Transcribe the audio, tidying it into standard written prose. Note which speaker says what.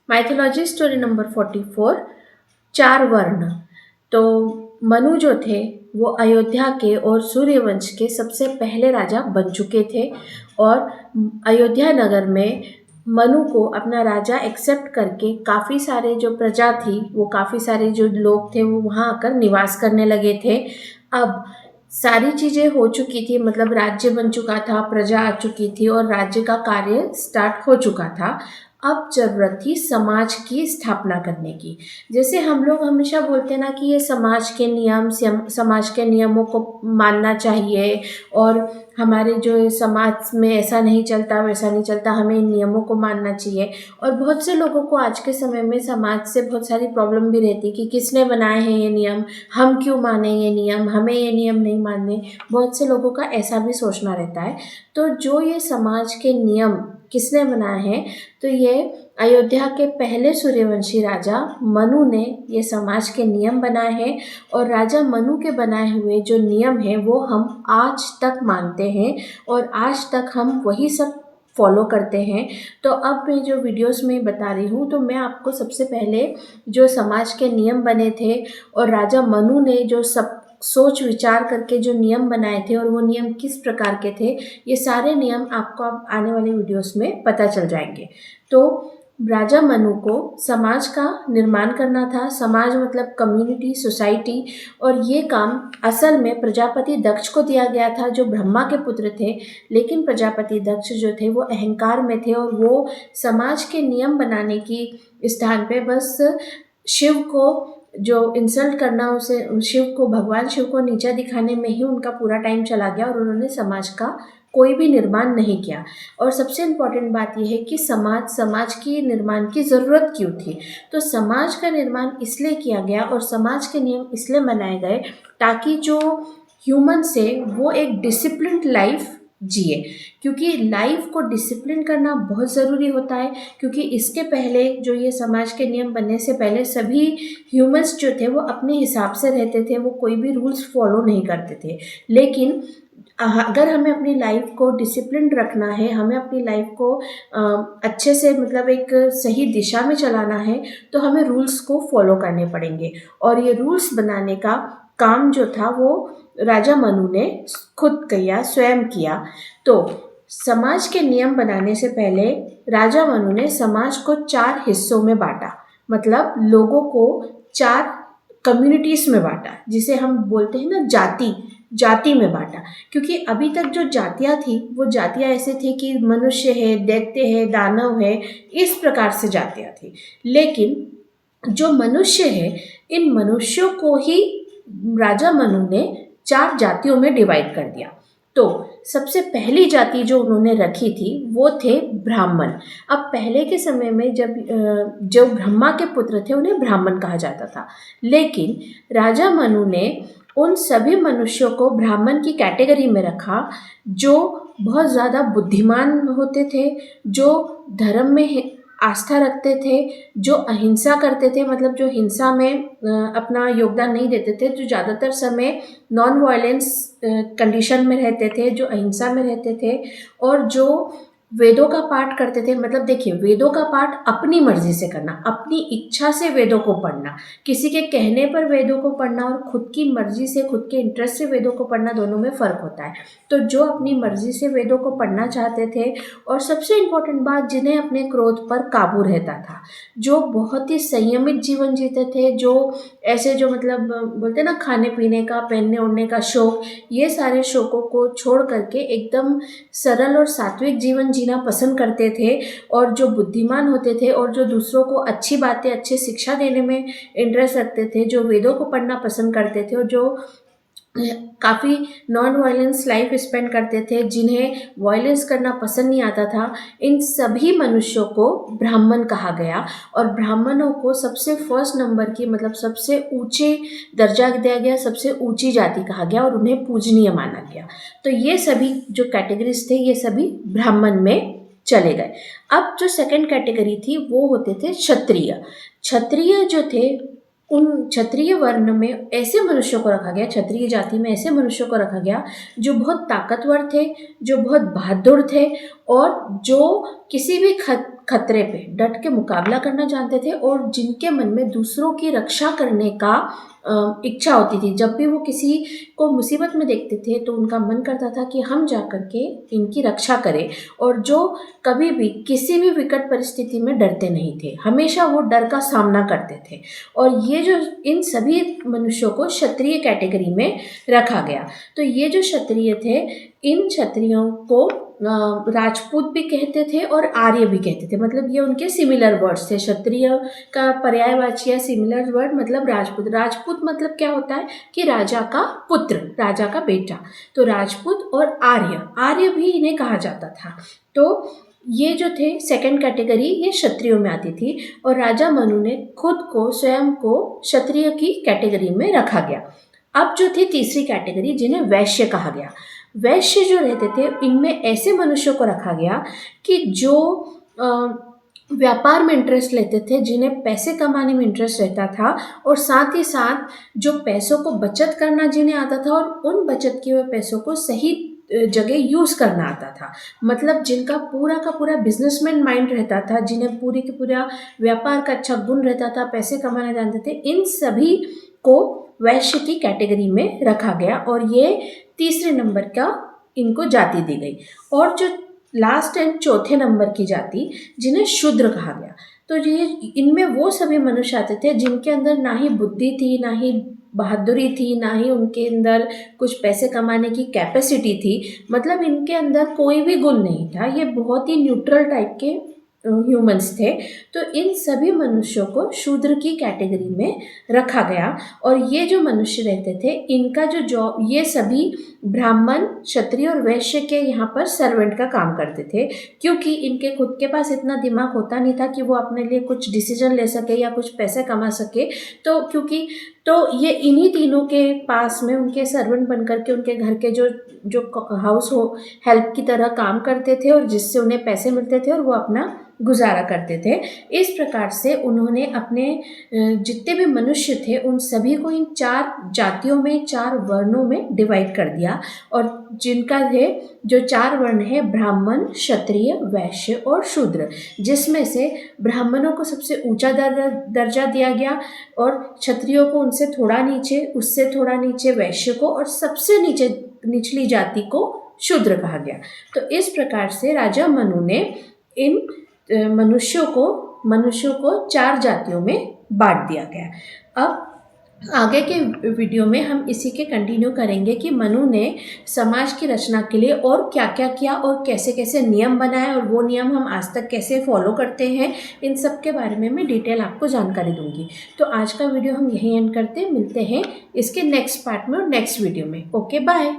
Speaker 1: Mythology story number 44, चार वर्ण। तो मनु जो थे वो अयोध्या के और सूर्यवंश के सबसे पहले राजा बन चुके थे। और अयोध्या नगर में मनु को अपना राजा एक्सेप्ट करके काफ़ी सारे जो प्रजा थी, वो काफ़ी सारे जो लोग थे वो वहाँ आकर निवास करने लगे थे। अब सारी चीज़ें हो चुकी थी, मतलब राज्य बन चुका था, प्रजा आ चुकी थी और राज्य का कार्य स्टार्ट हो चुका था। अब ज़रूरत थी समाज की स्थापना करने की। जैसे हम लोग हमेशा बोलते हैं ना कि ये समाज के नियम, समाज के नियमों को मानना चाहिए, और हमारे जो समाज में ऐसा नहीं चलता वैसा नहीं चलता, हमें इन नियमों को मानना चाहिए। और बहुत से लोगों को आज के समय में समाज से बहुत सारी प्रॉब्लम भी रहती कि किसने बनाए हैं ये नियम, हम क्यों माने ये नियम, हमें ये नियम नहीं मानने। बहुत से लोगों का ऐसा भी सोचना रहता है। तो जो ये समाज के नियम किसने बनाए हैं, तो ये अयोध्या के पहले सूर्यवंशी राजा मनु ने ये समाज के नियम बनाए हैं। और राजा मनु के बनाए हुए जो नियम हैं वो हम आज तक मानते हैं और आज तक हम वही सब फॉलो करते हैं। तो अब मैं जो वीडियोस में बता रही हूँ, तो मैं आपको सबसे पहले जो समाज के नियम बने थे और राजा मनु ने जो सब सोच विचार करके जो नियम बनाए थे और वो नियम किस प्रकार के थे, ये सारे नियम आपको अब आने वाले वीडियोस में पता चल जाएंगे। तो राजा मनु को समाज का निर्माण करना था। समाज मतलब कम्युनिटी, सोसाइटी। और ये काम असल में प्रजापति दक्ष को दिया गया था, जो ब्रह्मा के पुत्र थे। लेकिन प्रजापति दक्ष जो थे वो अहंकार में थे और वो समाज के नियम बनाने की स्थान पे बस शिव को जो इंसल्ट करना, उसे शिव को, भगवान शिव को नीचा दिखाने में ही उनका पूरा टाइम चला गया और उन्होंने समाज का कोई भी निर्माण नहीं किया। और सबसे इम्पॉर्टेंट बात यह है कि समाज की निर्माण की ज़रूरत क्यों थी। तो समाज का निर्माण इसलिए किया गया और समाज के नियम इसलिए बनाए गए ताकि जो ह्यूमन्स है वो एक डिसिप्लिन्ड लाइफ जिए। क्योंकि लाइफ को डिसिप्लिन करना बहुत ज़रूरी होता है। क्योंकि इसके पहले जो ये समाज के नियम बनने से पहले सभी ह्यूमन्स जो थे वो अपने हिसाब से रहते थे, वो कोई भी रूल्स फॉलो नहीं करते थे। लेकिन अगर हमें अपनी लाइफ को डिसिप्लिन रखना है, हमें अपनी लाइफ को अच्छे से, मतलब एक सही दिशा में चलाना है, तो हमें रूल्स को फॉलो करने पड़ेंगे। और ये रूल्स बनाने का काम जो था वो राजा मनु ने खुद किया, स्वयं किया। तो समाज के नियम बनाने से पहले राजा मनु ने समाज को 4 हिस्सों में बांटा, मतलब लोगों को 4 कम्युनिटीज़ में बांटा, जिसे हम बोलते हैं ना जाति में बांटा। क्योंकि अभी तक जो जातियाँ थी वो जातियाँ ऐसे थी कि मनुष्य है, दैत्य है, दानव है, इस प्रकार से जातियाँ थी। लेकिन जो मनुष्य है, इन मनुष्यों को ही राजा मनु ने 4 जातियों में डिवाइड कर दिया। तो सबसे पहली जाति जो उन्होंने रखी थी वो थे ब्राह्मण। अब पहले के समय में जब जो ब्रह्मा के पुत्र थे उन्हें ब्राह्मण कहा जाता था। लेकिन राजा मनु ने उन सभी मनुष्यों को ब्राह्मण की कैटेगरी में रखा जो बहुत ज़्यादा बुद्धिमान होते थे, जो धर्म में आस्था रखते थे, जो अहिंसा करते थे, मतलब जो हिंसा में अपना योगदान नहीं देते थे, जो ज़्यादातर समय नॉन वायलेंस कंडीशन में रहते थे, जो अहिंसा में रहते थे, और जो वेदों का पाठ करते थे। मतलब देखिए, वेदों का पाठ अपनी मर्जी से करना, अपनी इच्छा से वेदों को पढ़ना, किसी के कहने पर वेदों को पढ़ना और खुद की मर्जी से, खुद के इंटरेस्ट से वेदों को पढ़ना, दोनों में फ़र्क होता है। तो जो अपनी मर्जी से वेदों को पढ़ना चाहते थे, और सबसे इम्पोर्टेंट बात, जिन्हें अपने क्रोध पर काबू रहता था, जो बहुत ही संयमित जीवन जीते थे, जो ऐसे जो मतलब बोलते हैं ना, खाने पीने का, पहनने ओढ़ने का शौक, ये सारे शौकों को छोड़ करके एकदम सरल और सात्विक जीवन जीना पसंद करते थे, और जो बुद्धिमान होते थे और जो दूसरों को अच्छी बातें, अच्छी शिक्षा देने में इंटरेस्ट रखते थे, जो वेदों को पढ़ना पसंद करते थे, और जो काफ़ी नॉन वायलेंस लाइफ स्पेंड करते थे, जिन्हें वायलेंस करना पसंद नहीं आता था, इन सभी मनुष्यों को ब्राह्मण कहा गया। और ब्राह्मणों को सबसे फर्स्ट नंबर की, मतलब सबसे ऊंचे दर्जा दिया गया, सबसे ऊंची जाति कहा गया और उन्हें पूजनीय माना गया। तो ये सभी जो कैटेगरीज थे ये सभी ब्राह्मण में चले गए। अब जो सेकंड कैटेगरी थी वो होते थे क्षत्रिय। क्षत्रिय जो थे, उन क्षत्रिय वर्ण में ऐसे मनुष्यों को रखा गया, क्षत्रिय जाति में ऐसे मनुष्यों को रखा गया जो बहुत ताकतवर थे, जो बहुत बहादुर थे, और जो किसी भी खतरे पे डट के मुकाबला करना जानते थे और जिनके मन में दूसरों की रक्षा करने का इच्छा होती थी। जब भी वो किसी को मुसीबत में देखते थे तो उनका मन करता था कि हम जा कर के इनकी रक्षा करें, और जो कभी भी किसी भी विकट परिस्थिति में डरते नहीं थे, हमेशा वो डर का सामना करते थे। और ये जो इन सभी मनुष्यों को क्षत्रिय कैटेगरी में रखा गया। तो ये जो क्षत्रिय थे, इन क्षत्रियों को राजपूत भी कहते थे और आर्य भी कहते थे, मतलब ये उनके सिमिलर वर्ड्स थे। क्षत्रिय का पर्यायवाची या सिमिलर वर्ड मतलब राजपूत। राजपूत मतलब क्या होता है कि राजा का पुत्र, राजा का बेटा। तो राजपूत और आर्य, आर्य भी इन्हें कहा जाता था। तो ये जो थे सेकंड कैटेगरी, ये क्षत्रियों में आती थी। और राजा मनु ने खुद को, स्वयं को क्षत्रिय की कैटेगरी में रखा गया। अब जो थी तीसरी कैटेगरी, जिन्हें वैश्य कहा गया। वैश्य जो रहते थे, इनमें ऐसे मनुष्यों को रखा गया कि जो व्यापार में इंटरेस्ट लेते थे, जिन्हें पैसे कमाने में इंटरेस्ट रहता था, और साथ ही साथ जो पैसों को बचत करना जिन्हें आता था और उन बचत किए हुए पैसों को सही जगह यूज़ करना आता था। मतलब जिनका पूरा का पूरा बिजनेसमैन माइंड रहता था, जिन्हें पूरी की पूरा व्यापार का अच्छा गुण रहता था, पैसे कमाना जानते थे, इन सभी को वैश्य की कैटेगरी में रखा गया। और ये तीसरे नंबर का इनको जाति दी गई। और जो लास्ट एंड चौथे नंबर की जाति, जिन्हें शूद्र कहा गया, तो ये इनमें वो सभी मनुष्य आते थे जिनके अंदर ना ही बुद्धि थी, ना ही बहादुरी थी, ना ही उनके अंदर कुछ पैसे कमाने की कैपेसिटी थी। मतलब इनके अंदर कोई भी गुण नहीं था, ये बहुत ही न्यूट्रल टाइप के ह्यूमंस थे। तो इन सभी मनुष्यों को शूद्र की कैटेगरी में रखा गया। और ये जो मनुष्य रहते थे, इनका जो जॉब, ये सभी ब्राह्मण, क्षत्रिय और वैश्य के यहाँ पर सर्वेंट का काम करते थे, क्योंकि इनके खुद के पास इतना दिमाग होता नहीं था कि वो अपने लिए कुछ डिसीजन ले सके या कुछ पैसे कमा सके। तो ये इन्हीं तीनों के पास में उनके सर्वेंट बन करके उनके घर के जो जो हाउस हो हेल्प की तरह काम करते थे, और जिससे उन्हें पैसे मिलते थे और वो अपना गुजारा करते थे। इस प्रकार से उन्होंने अपने जितने भी मनुष्य थे उन सभी को इन 4 जातियों में, 4 वर्णों में डिवाइड कर दिया। और जिनका थे जो 4 वर्ण है, ब्राह्मण, क्षत्रिय, वैश्य और शूद्र, जिसमें से ब्राह्मणों को सबसे ऊंचा दर्जा दिया गया, और क्षत्रियों को उनसे थोड़ा नीचे, उससे थोड़ा नीचे वैश्य को, और सबसे निचली जाति को शूद्र कहा गया। तो इस प्रकार से राजा मनु ने इन मनुष्यों को 4 जातियों में बांट दिया गया। अब आगे के वीडियो में हम इसी के कंटिन्यू करेंगे कि मनु ने समाज की रचना के लिए और क्या क्या किया और कैसे कैसे नियम बनाए, और वो नियम हम आज तक कैसे फॉलो करते हैं, इन सब के बारे में मैं डिटेल आपको जानकारी दूंगी। तो आज का वीडियो हम यहीं एंड करते हैं, मिलते हैं इसके नेक्स्ट पार्ट में और नेक्स्ट वीडियो में। Okay, bye.